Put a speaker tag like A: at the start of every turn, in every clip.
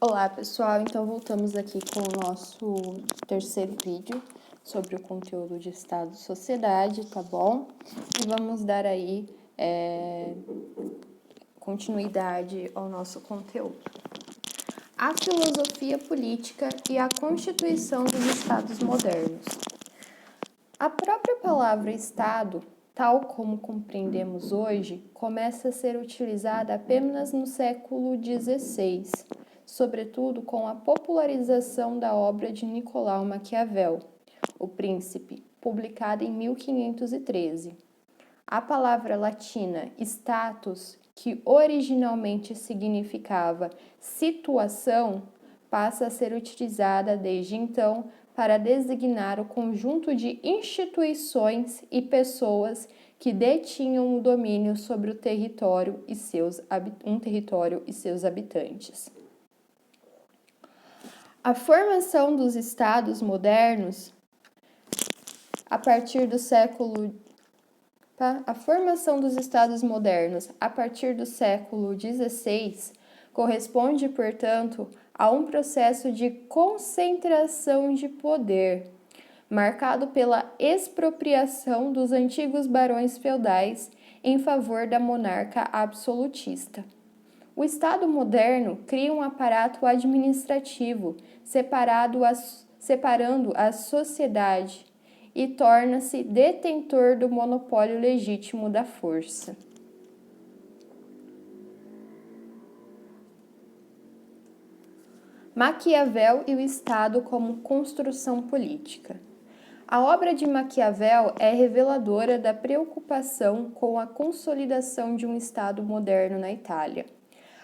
A: Olá pessoal, então voltamos aqui com o nosso terceiro vídeo sobre o conteúdo de Estado e Sociedade, tá bom? E vamos dar aí continuidade ao nosso conteúdo. A filosofia política e a constituição dos Estados modernos. A própria palavra Estado, tal como compreendemos hoje, começa a ser utilizada apenas no século XVI, sobretudo com a popularização da obra de Nicolau Maquiavel, O Príncipe, publicada em 1513. A palavra latina status, que originalmente significava situação, passa a ser utilizada desde então para designar o conjunto de instituições e pessoas que detinham o domínio sobre o território e seus habitantes. A formação dos estados modernos, a partir do século XVI corresponde, portanto, a um processo de concentração de poder, marcado pela expropriação dos antigos barões feudais em favor da monarca absolutista. O Estado moderno cria um aparato administrativo separando a sociedade e torna-se detentor do monopólio legítimo da força. Maquiavel e o Estado como construção política. A obra de Maquiavel é reveladora da preocupação com a consolidação de um Estado moderno na Itália.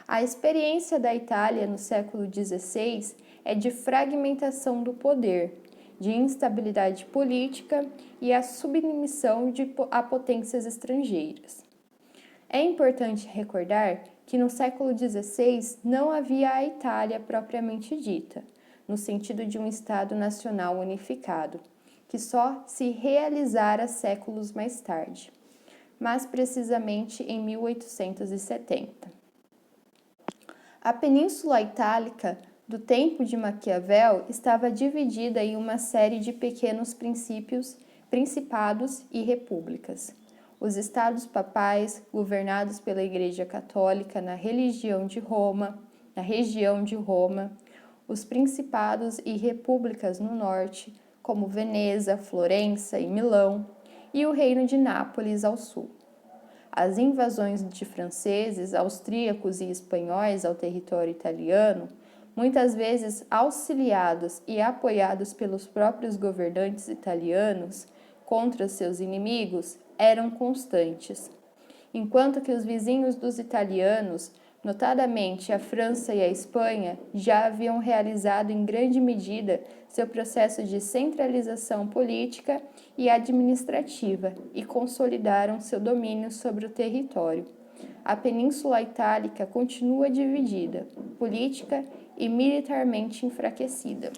A: A experiência da Itália no século XVI é de fragmentação do poder, de instabilidade política e a submissão a potências estrangeiras. É importante recordar que no século XVI não havia a Itália propriamente dita, no sentido de um Estado nacional unificado, que só se realizara séculos mais tarde, mas precisamente em 1870. A Península Itálica do tempo de Maquiavel estava dividida em uma série de pequenos principados e repúblicas. Os estados papais, governados pela Igreja Católica na região de Roma, os principados e repúblicas no norte, como Veneza, Florença e Milão, e o Reino de Nápoles ao sul. As invasões de franceses, austríacos e espanhóis ao território italiano, muitas vezes auxiliados e apoiados pelos próprios governantes italianos contra seus inimigos, eram constantes, enquanto que os vizinhos dos italianos, notadamente a França e a Espanha, já haviam realizado em grande medida seu processo de centralização política e administrativa e consolidaram seu domínio sobre o território. A Península Itálica continua dividida, política e militarmente enfraquecida.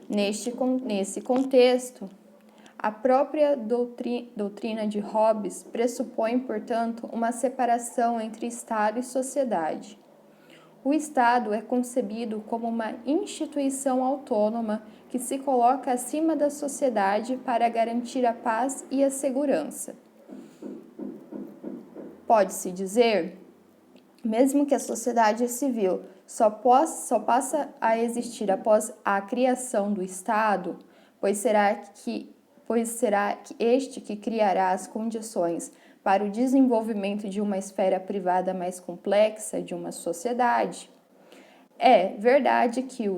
A: Nesse contexto, a própria doutrina de Hobbes pressupõe, portanto, uma separação entre Estado e sociedade. O Estado é concebido como uma instituição autônoma que se coloca acima da sociedade para garantir a paz e a segurança. Pode-se dizer, mesmo que a sociedade civil só passa a existir após a criação do Estado, pois será este que criará as condições para o desenvolvimento de uma esfera privada mais complexa de uma sociedade. É verdade que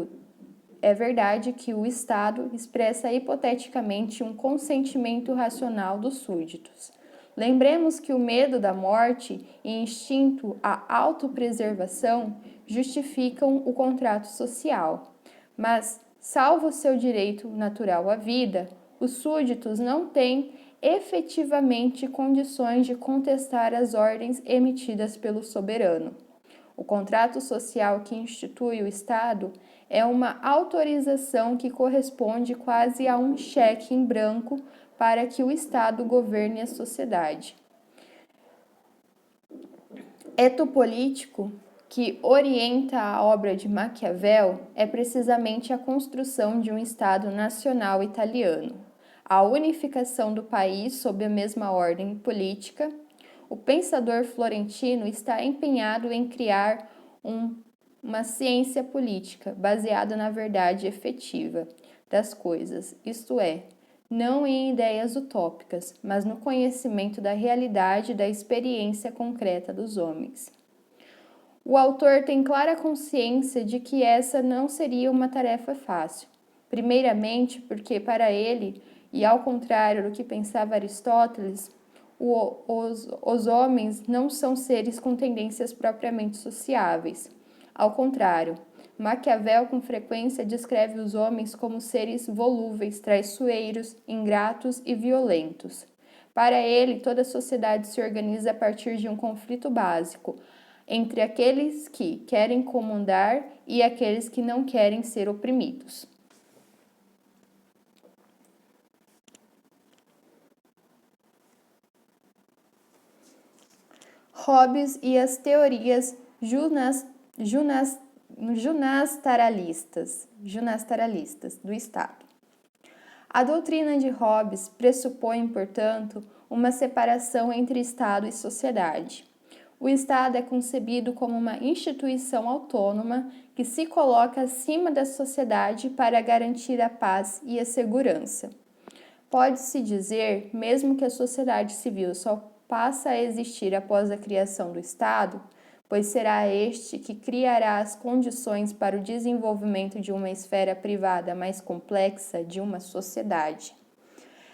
A: o Estado expressa hipoteticamente um consentimento racional dos súditos. Lembremos que o medo da morte e instinto à autopreservação justificam o contrato social, mas, salvo seu direito natural à vida, os súditos não têm efetivamente condições de contestar as ordens emitidas pelo soberano. O contrato social que institui o Estado é uma autorização que corresponde quase a um cheque em branco para que o Estado governe a sociedade. Etopolítico, que orienta a obra de Maquiavel, é precisamente a construção de um Estado nacional italiano, a unificação do país sob a mesma ordem política. O pensador florentino está empenhado em criar uma ciência política baseada na verdade efetiva das coisas, isto é, não em ideias utópicas, mas no conhecimento da realidade e da experiência concreta dos homens. O autor tem clara consciência de que essa não seria uma tarefa fácil, primeiramente porque, para ele, e ao contrário do que pensava Aristóteles, os homens não são seres com tendências propriamente sociáveis. Ao contrário, Maquiavel com frequência descreve os homens como seres volúveis, traiçoeiros, ingratos e violentos. Para ele, toda a sociedade se organiza a partir de um conflito básico entre aqueles que querem comandar e aqueles que não querem ser oprimidos. Hobbes e as teorias junastaralistas do Estado. A doutrina de Hobbes pressupõe, portanto, uma separação entre Estado e sociedade. O Estado é concebido como uma instituição autônoma que se coloca acima da sociedade para garantir a paz e a segurança. Pode-se dizer, mesmo que a sociedade civil só passa a existir após a criação do Estado, pois será este que criará as condições para o desenvolvimento de uma esfera privada mais complexa de uma sociedade.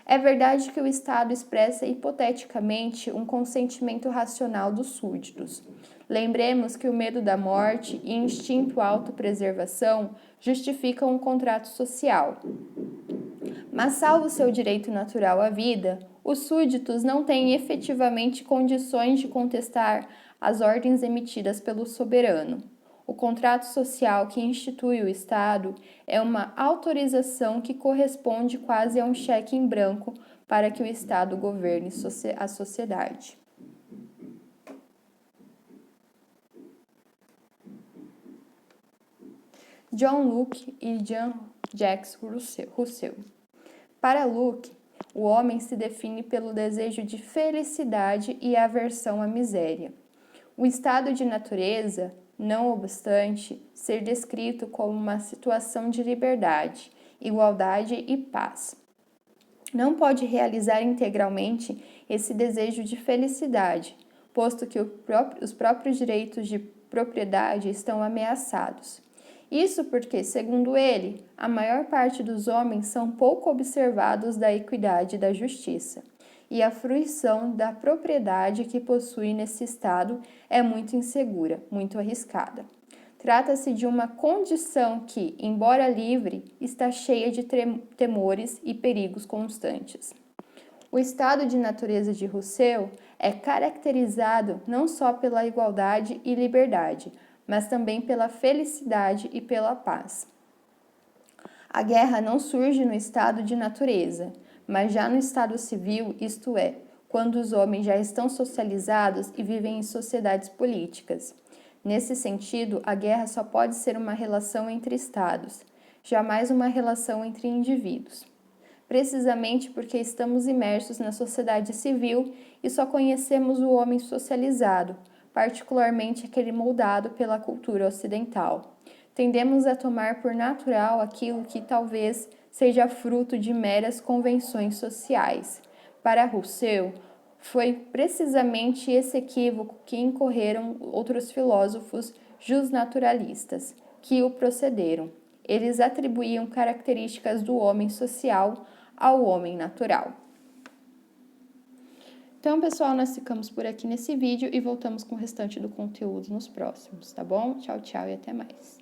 A: É verdade que o Estado expressa hipoteticamente um consentimento racional dos súditos. Lembremos que o medo da morte e instinto autopreservação justificam um contrato social. Mas, salvo seu direito natural à vida, os súditos não têm efetivamente condições de contestar as ordens emitidas pelo soberano. O contrato social que institui o Estado é uma autorização que corresponde quase a um cheque em branco para que o Estado governe a sociedade. John Locke e Jean-Jacques Rousseau. Para Locke, o homem se define pelo desejo de felicidade e aversão à miséria. O estado de natureza, não obstante ser descrito como uma situação de liberdade, igualdade e paz, não pode realizar integralmente esse desejo de felicidade, posto que os próprios direitos de propriedade estão ameaçados. Isso porque, segundo ele, a maior parte dos homens são pouco observados da equidade e da justiça, e a fruição da propriedade que possui nesse estado é muito insegura, muito arriscada. Trata-se de uma condição que, embora livre, está cheia de temores e perigos constantes. O estado de natureza de Rousseau é caracterizado não só pela igualdade e liberdade, mas também pela felicidade e pela paz. A guerra não surge no estado de natureza, mas já no estado civil, isto é, quando os homens já estão socializados e vivem em sociedades políticas. Nesse sentido, a guerra só pode ser uma relação entre estados, jamais uma relação entre indivíduos. Precisamente porque estamos imersos na sociedade civil e só conhecemos o homem socializado, particularmente aquele moldado pela cultura ocidental. Tendemos a tomar por natural aquilo que talvez seja fruto de meras convenções sociais. Para Rousseau, foi precisamente esse equívoco que incorreram outros filósofos justnaturalistas, que o procederam. Eles atribuíam características do homem social ao homem natural. Então, pessoal, nós ficamos por aqui nesse vídeo e voltamos com o restante do conteúdo nos próximos, tá bom? Tchau, tchau e até mais.